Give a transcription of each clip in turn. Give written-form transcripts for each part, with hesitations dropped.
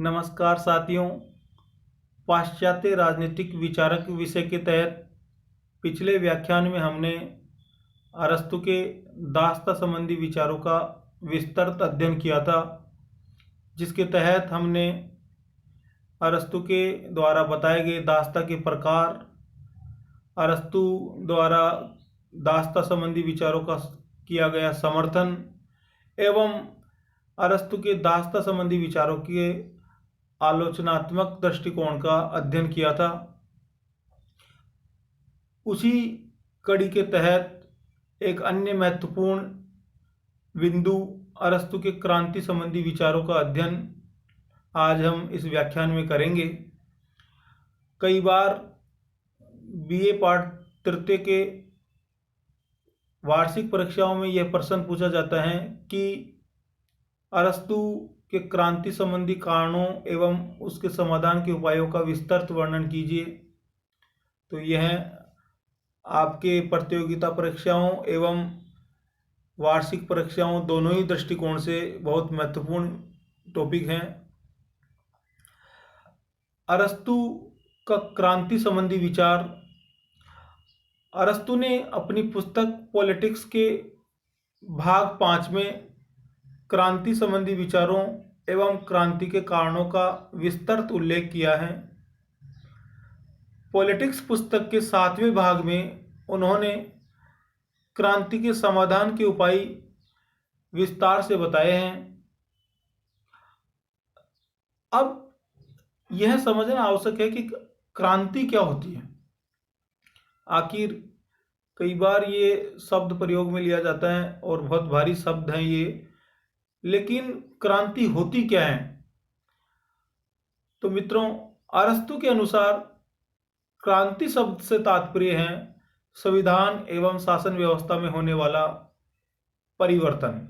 नमस्कार साथियों। पाश्चात्य राजनीतिक विचारक विषय के तहत पिछले व्याख्यान में हमने अरस्तु के दास्ता संबंधी विचारों का विस्तृत अध्ययन किया था, जिसके तहत हमने अरस्तु के द्वारा बताए गए दास्ता के प्रकार, अरस्तु द्वारा दास्ता संबंधी विचारों का किया गया समर्थन एवं अरस्तु के दास्ता संबंधी विचारों के आलोचनात्मक दृष्टिकोण का अध्ययन किया था। उसी कड़ी के तहत एक अन्य महत्वपूर्ण बिंदु अरस्तु के क्रांति संबंधी विचारों का अध्ययन आज हम इस व्याख्यान में करेंगे। कई बार बीए पाठ तृतीय के वार्षिक परीक्षाओं में यह प्रश्न पूछा जाता है कि अरस्तु के क्रांति संबंधी कारणों एवं उसके समाधान के उपायों का विस्तृत वर्णन कीजिए। तो यह आपके प्रतियोगिता परीक्षाओं एवं वार्षिक परीक्षाओं दोनों ही दृष्टिकोण से बहुत महत्वपूर्ण टॉपिक हैं। अरस्तु का क्रांति संबंधी विचार। अरस्तु ने अपनी पुस्तक पॉलिटिक्स के भाग 5 में क्रांति संबंधी विचारों एवं क्रांति के कारणों का विस्तृत उल्लेख किया है। पॉलिटिक्स पुस्तक के 7वें भाग में उन्होंने क्रांति के समाधान के उपाय विस्तार से बताए हैं। अब यह समझना आवश्यक है कि क्रांति क्या होती है। आखिर कई बार ये शब्द प्रयोग में लिया जाता है और बहुत भारी शब्द हैं ये, लेकिन क्रांति होती क्या है। तो मित्रों, अरस्तु के अनुसार क्रांति शब्द से तात्पर्य है संविधान एवं शासन व्यवस्था में होने वाला परिवर्तन।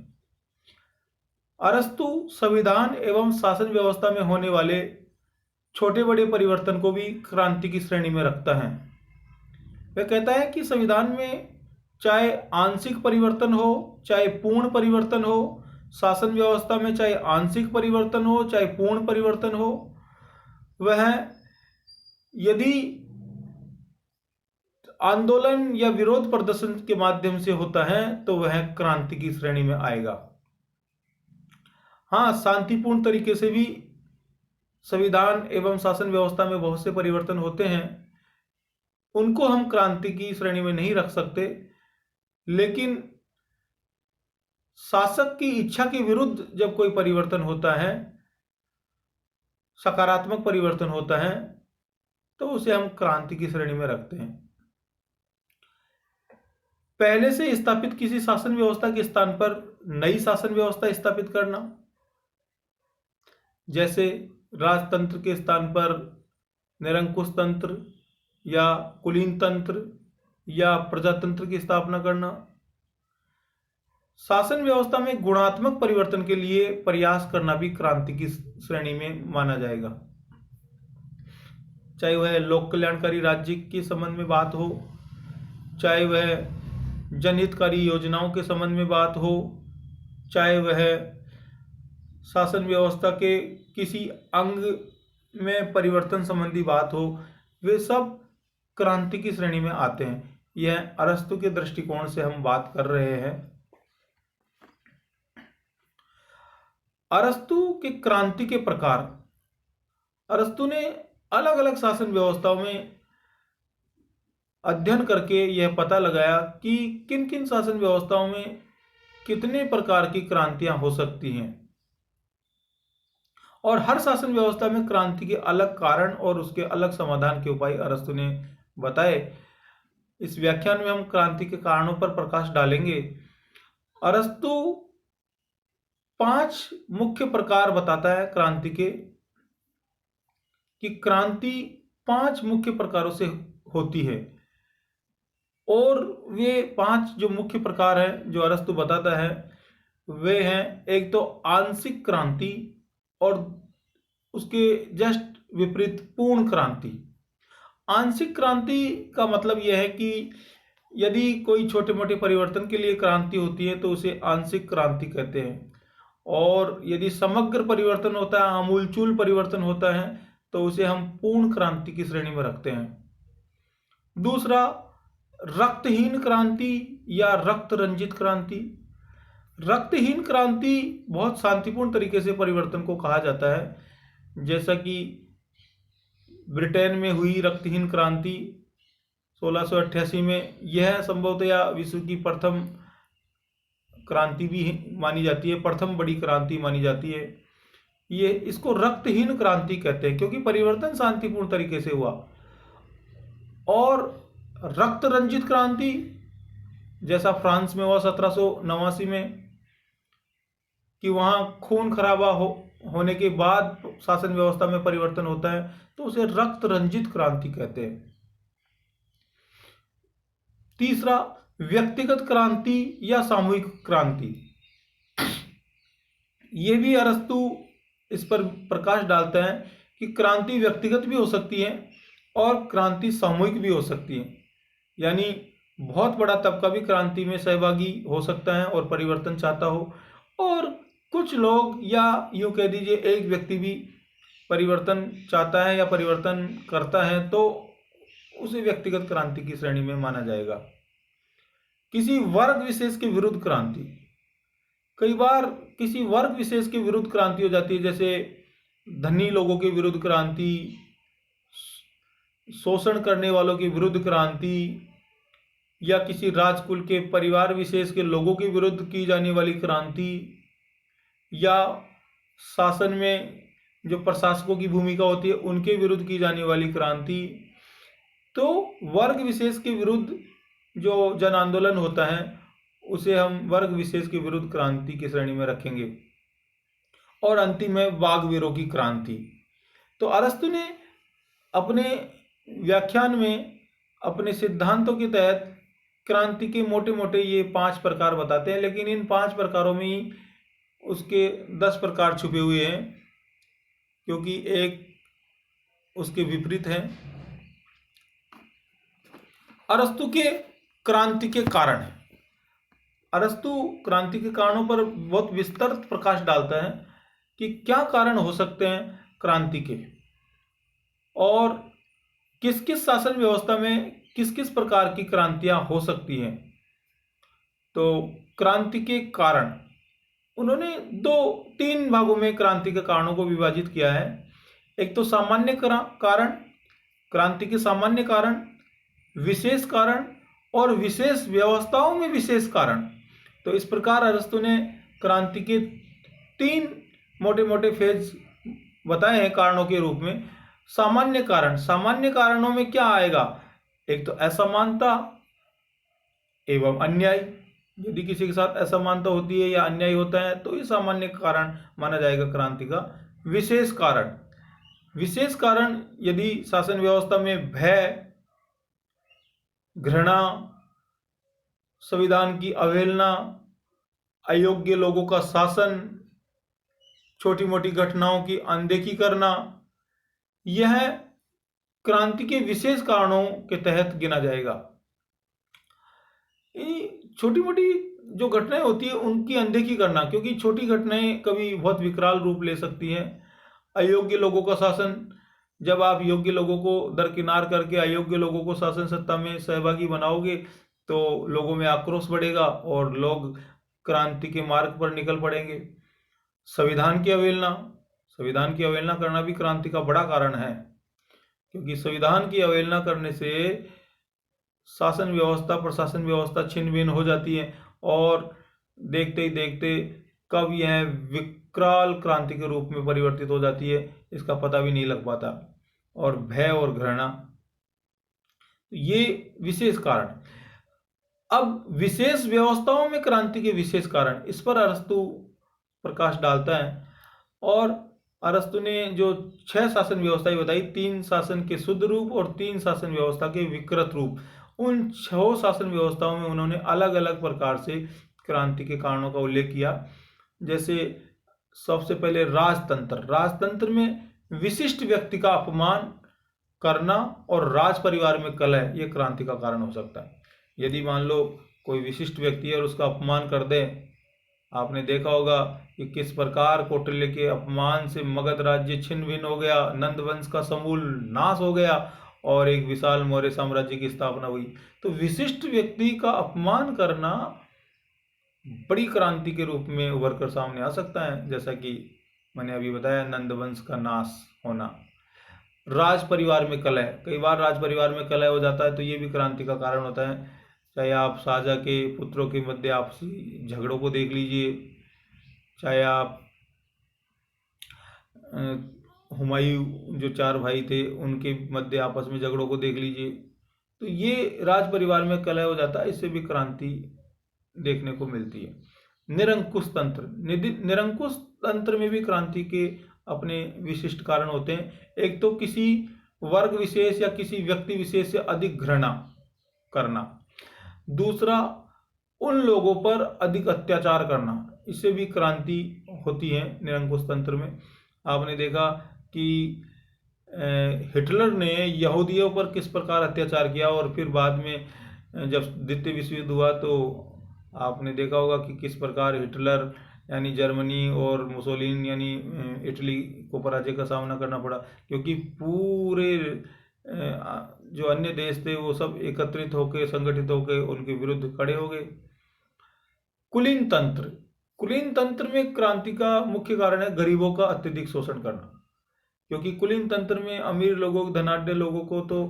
अरस्तु संविधान एवं शासन व्यवस्था में होने वाले छोटे बड़े परिवर्तन को भी क्रांति की श्रेणी में रखता है। वह कहता है कि संविधान में चाहे आंशिक परिवर्तन हो चाहे पूर्ण परिवर्तन हो, शासन व्यवस्था में चाहे आंशिक परिवर्तन हो चाहे पूर्ण परिवर्तन हो, वह यदि आंदोलन या विरोध प्रदर्शन के माध्यम से होता है तो वह क्रांति की श्रेणी में आएगा। हाँ, शांतिपूर्ण तरीके से भी संविधान एवं शासन व्यवस्था में बहुत से परिवर्तन होते हैं, उनको हम क्रांति की श्रेणी में नहीं रख सकते। लेकिन शासक की इच्छा के विरुद्ध जब कोई परिवर्तन होता है, सकारात्मक परिवर्तन होता है, तो उसे हम क्रांति की श्रेणी में रखते हैं। पहले से स्थापित किसी शासन व्यवस्था के स्थान पर नई शासन व्यवस्था स्थापित करना, जैसे राजतंत्र के स्थान पर निरंकुश तंत्र या कुलीन तंत्र या प्रजातंत्र की स्थापना करना। शासन व्यवस्था में गुणात्मक परिवर्तन के लिए प्रयास करना भी क्रांति की श्रेणी में माना जाएगा। चाहे वह लोक कल्याणकारी राज्य के संबंध में बात हो, चाहे वह जनहितकारी योजनाओं के संबंध में बात हो, चाहे वह शासन व्यवस्था के किसी अंग में परिवर्तन संबंधी बात हो, वे सब क्रांति की श्रेणी में आते हैं। यह अरस्तु के दृष्टिकोण से हम बात कर रहे हैं। अरस्तु के क्रांति के प्रकार। अरस्तु ने अलग अलग शासन व्यवस्थाओं में अध्ययन करके यह पता लगाया कि किन किन शासन व्यवस्थाओं में कितने प्रकार की क्रांतियां हो सकती हैं, और हर शासन व्यवस्था में क्रांति के अलग कारण और उसके अलग समाधान के उपाय अरस्तु ने बताए। इस व्याख्यान में हम क्रांति के कारणों पर प्रकाश डालेंगे। अरस्तु 5 मुख्य प्रकार बताता है क्रांति के, कि क्रांति 5 मुख्य प्रकारों से होती है। और वे 5 जो मुख्य प्रकार हैं जो अरस्तु बताता है, वे हैं, एक तो आंशिक क्रांति और उसके जस्ट विपरीत पूर्ण क्रांति। आंशिक क्रांति का मतलब यह है कि यदि कोई छोटे मोटे परिवर्तन के लिए क्रांति होती है तो उसे आंशिक क्रांति कहते हैं। और यदि समग्र परिवर्तन होता है, आमूलचूल परिवर्तन होता है, तो उसे हम पूर्ण क्रांति की श्रेणी में रखते हैं। दूसरा, रक्तहीन क्रांति या रक्त रंजित क्रांति। रक्तहीन क्रांति बहुत शांतिपूर्ण तरीके से परिवर्तन को कहा जाता है, जैसा कि ब्रिटेन में हुई रक्तहीन क्रांति 1688 में। यह संभवतया विश्व की प्रथम क्रांति भी मानी जाती है, प्रथम बड़ी क्रांति मानी जाती है। ये इसको रक्तहीन क्रांति कहते हैं क्योंकि परिवर्तन शांतिपूर्ण तरीके से हुआ। और रक्त रंजित क्रांति, जैसा फ्रांस में हुआ 1789 में, कि वहां खून खराबा होने के बाद शासन व्यवस्था में परिवर्तन होता है, तो उसे रक्त रंजित क्रांति कहते हैं। तीसरा, व्यक्तिगत क्रांति या सामूहिक क्रांति। ये भी अरस्तु इस पर प्रकाश डालता है कि क्रांति व्यक्तिगत भी हो सकती है और क्रांति सामूहिक भी हो सकती है। यानी बहुत बड़ा तबका भी क्रांति में सहभागी हो सकता है और परिवर्तन चाहता हो, और कुछ लोग या यूं कह दीजिए एक व्यक्ति भी परिवर्तन चाहता है या परिवर्तन करता है, तो उसे व्यक्तिगत क्रांति की श्रेणी में माना जाएगा। किसी वर्ग विशेष के विरुद्ध क्रांति। कई बार किसी वर्ग विशेष के विरुद्ध क्रांति हो जाती है, जैसे धनी लोगों के विरुद्ध क्रांति, शोषण करने वालों के विरुद्ध क्रांति, या किसी राजकुल के परिवार विशेष के लोगों के विरुद्ध की जाने वाली क्रांति, या शासन में जो प्रशासकों की भूमिका होती है उनके विरुद्ध की जाने वाली क्रांति। तो वर्ग विशेष के विरुद्ध जो जन आंदोलन होता है उसे हम वर्ग विशेष के विरुद्ध क्रांति की श्रेणी में रखेंगे। और अंतिम है वाग्वीरों की क्रांति। तो अरस्तु ने अपने व्याख्यान में अपने सिद्धांतों के तहत क्रांति के मोटे मोटे ये 5 प्रकार बताते हैं, लेकिन इन 5 प्रकारों में ही उसके 10 प्रकार छुपे हुए हैं, क्योंकि एक उसके विपरीत है। अरस्तु के क्रांति के कारण है। अरस्तु क्रांति के कारणों पर बहुत विस्तृत प्रकाश डालता है कि क्या कारण हो सकते हैं क्रांति के, और किस किस शासन व्यवस्था में किस किस प्रकार की क्रांतियां हो सकती हैं। तो क्रांति के कारण उन्होंने 3 भागों में क्रांति के कारणों को विभाजित किया है। एक तो सामान्य कारण, क्रांति के सामान्य कारण, विशेष कारण और विशेष व्यवस्थाओं में विशेष कारण। तो इस प्रकार अरस्तु ने क्रांति के 3 मोटे मोटे फेज बताए हैं कारणों के रूप में। सामान्य कारण, सामान्य कारणों में क्या आएगा? एक तो असमानता एवं अन्याय। यदि किसी के साथ असमानता होती है या अन्याय होता है तो ये सामान्य कारण माना जाएगा क्रांति का। विशेष कारण, विशेष कारण यदि शासन व्यवस्था में भय, घृणा, संविधान की अवहेलना, अयोग्य लोगों का शासन, छोटी मोटी घटनाओं की अनदेखी करना, यह क्रांति के विशेष कारणों के तहत गिना जाएगा। छोटी मोटी जो घटनाएं होती है उनकी अनदेखी करना, क्योंकि छोटी घटनाएं कभी बहुत विकराल रूप ले सकती हैं। अयोग्य लोगों का शासन, जब आप योग्य लोगों को दरकिनार करके अयोग्य लोगों को शासन सत्ता में सहभागी बनाओगे तो लोगों में आक्रोश बढ़ेगा और लोग क्रांति के मार्ग पर निकल पड़ेंगे। संविधान की अवहेलना, संविधान की अवहेलना करना भी क्रांति का बड़ा कारण है, क्योंकि संविधान की अवहेलना करने से शासन व्यवस्था, प्रशासन व्यवस्था छिन्न भिन्न हो जाती है और देखते ही देखते कब यह विकराल क्रांति के रूप में परिवर्तित हो जाती है इसका पता भी नहीं लग पाता। और भय और घृणा, ये विशेष कारण। अब विशेष व्यवस्थाओं में क्रांति के विशेष कारण, इस पर अरस्तु प्रकाश डालता है। और अरस्तु ने जो 6 शासन व्यवस्थाएं बताई, 3 शासन के शुद्ध रूप और 3 शासन व्यवस्था के विकृत रूप, उन 6 शासन व्यवस्थाओं में उन्होंने अलग अलग प्रकार से क्रांति के कारणों का उल्लेख किया। जैसे सबसे पहले राजतंत्र, राजतंत्र में विशिष्ट व्यक्ति का अपमान करना और राज परिवार में कलह, यह क्रांति का कारण हो सकता है। यदि मान लो कोई विशिष्ट व्यक्ति है और उसका अपमान कर दे, आपने देखा होगा कि किस प्रकार कौटिल्य के अपमान से मगध राज्य छिन्न भिन्न हो गया, नंद वंश का समूल नाश हो गया और एक विशाल मौर्य साम्राज्य की स्थापना हुई। तो विशिष्ट व्यक्ति का अपमान करना बड़ी क्रांति के रूप में उभर कर सामने आ सकता है, जैसा कि मैंने अभी बताया, नंद वंश का नाश होना। राज परिवार में कलह, कई बार राज परिवार में कलह हो जाता है तो ये भी क्रांति का कारण होता है। चाहे आप शाहजहाँ के पुत्रों के मध्य आपसी झगड़ों को देख लीजिए, चाहे आप हुमायूं जो 4 भाई थे उनके मध्य आपस में झगड़ों को देख लीजिए, तो ये राज परिवार में कलह हो जाता है, इससे भी क्रांति देखने को मिलती है। निरंकुश तंत्र, निरंकुश तंत्र में भी क्रांति के अपने विशिष्ट कारण होते हैं। एक तो किसी वर्ग विशेष या किसी व्यक्ति विशेष से अधिक घृणा करना, दूसरा उन लोगों पर अधिक अत्याचार करना, इससे भी क्रांति होती है निरंकुश तंत्र में। आपने देखा कि हिटलर ने यहूदियों पर किस प्रकार अत्याचार किया, और फिर बाद में जब द्वितीय विश्व युद्ध हुआ तो आपने देखा होगा कि किस प्रकार हिटलर यानी जर्मनी और मुसोलिनी यानी इटली को पराजय का सामना करना पड़ा, क्योंकि पूरे जो अन्य देश थे वो सब एकत्रित होकर संगठित होकर उनके विरुद्ध खड़े हो गए। कुलीन तंत्र, कुलीन तंत्र में क्रांति का मुख्य कारण है गरीबों का अत्यधिक शोषण करना, क्योंकि कुलीन तंत्र में अमीर लोगों, धनाढ्य लोगों को तो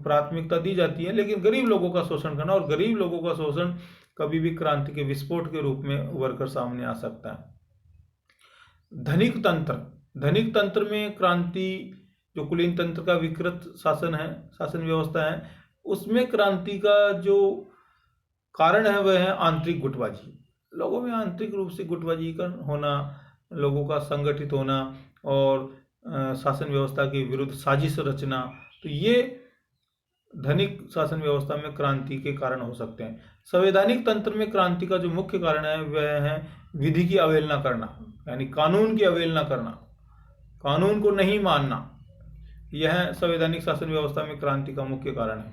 प्राथमिकता दी जाती है, लेकिन गरीब लोगों का शोषण करना, और गरीब लोगों का शोषण कभी भी क्रांति के विस्फोट के रूप में उभर कर सामने आ सकता है। धनिक तंत्र, धनिक तंत्र में क्रांति, जो कुलीन तंत्र का विकृत शासन है, शासन व्यवस्था है, उसमें क्रांति का जो कारण है वह है आंतरिक गुटबाजी। लोगों में आंतरिक रूप से गुटबाजी का होना, लोगों का संगठित होना और शासन व्यवस्था के विरुद्ध साजिश रचना, तो ये धनिक शासन व्यवस्था में क्रांति के कारण हो सकते हैं। संवैधानिक तंत्र में क्रांति का जो मुख्य कारण है वह है विधि की अवहेलना करना, यानी कानून की अवहेलना करना, कानून को नहीं मानना, यह संवैधानिक शासन व्यवस्था में क्रांति का मुख्य कारण है,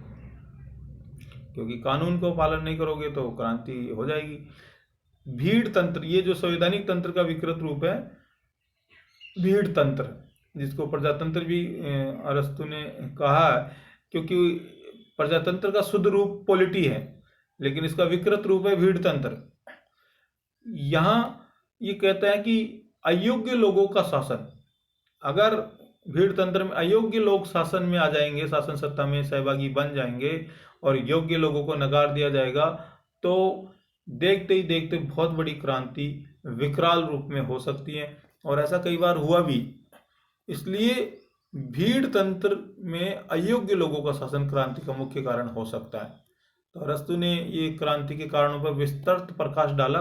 क्योंकि कानून को पालन नहीं करोगे तो क्रांति हो जाएगी। भीड़ तंत्र, ये जो संवैधानिक तंत्र का विकृत रूप है भीड़ तंत्र, जिसको प्रजातंत्र भी अरस्तु ने कहा, क्योंकि प्रजातंत्र का शुद्ध रूप पॉलिटी है, लेकिन इसका विकृत रूप है भीड़ तंत्र। यहाँ ये कहता है कि अयोग्य लोगों का शासन, अगर भीड़ तंत्र में अयोग्य लोग शासन में आ जाएंगे, शासन सत्ता में सहभागी बन जाएंगे और योग्य लोगों को नकार दिया जाएगा, तो देखते ही देखते बहुत बड़ी क्रांति विकराल रूप में हो सकती है, और ऐसा कई बार हुआ भी। इसलिए भीड़ तंत्र में अयोग्य लोगों का शासन क्रांति का मुख्य कारण हो सकता है। तो अरस्तु ने ये क्रांति के कारणों पर विस्तृत प्रकाश डाला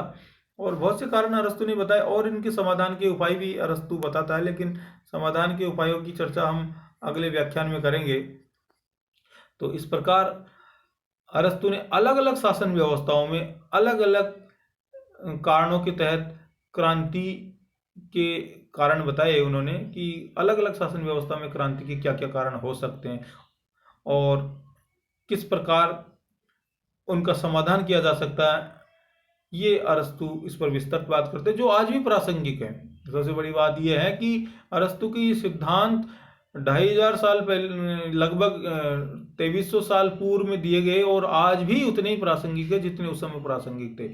और बहुत से कारण अरस्तु ने बताए, और इनके समाधान के उपाय भी अरस्तु बताता है, लेकिन समाधान के उपायों की चर्चा हम अगले व्याख्यान में करेंगे। तो इस प्रकार अरस्तु ने अलग अलग शासन व्यवस्थाओं में अलग अलग कारणों के तहत क्रांति के कारण बताए उन्होंने, कि अलग अलग शासन व्यवस्था में क्रांति के क्या क्या कारण हो सकते हैं और किस प्रकार उनका समाधान किया जा सकता है। ये अरस्तु इस पर विस्तृत बात करते हैं, जो आज भी प्रासंगिक है। सबसे बड़ी बात यह है कि अरस्तु की सिद्धांत 2500 साल पहले, लगभग 2300 साल पूर्व में दिए गए और आज भी उतने ही प्रासंगिक है जितने उस समय प्रासंगिक थे।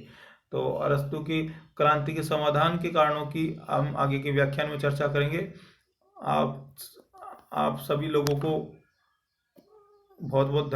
तो अरस्तु की क्रांति के समाधान के कारणों की हम आगे के व्याख्यान में चर्चा करेंगे। आप सभी लोगों को बहुत बहुत धन्यवाद।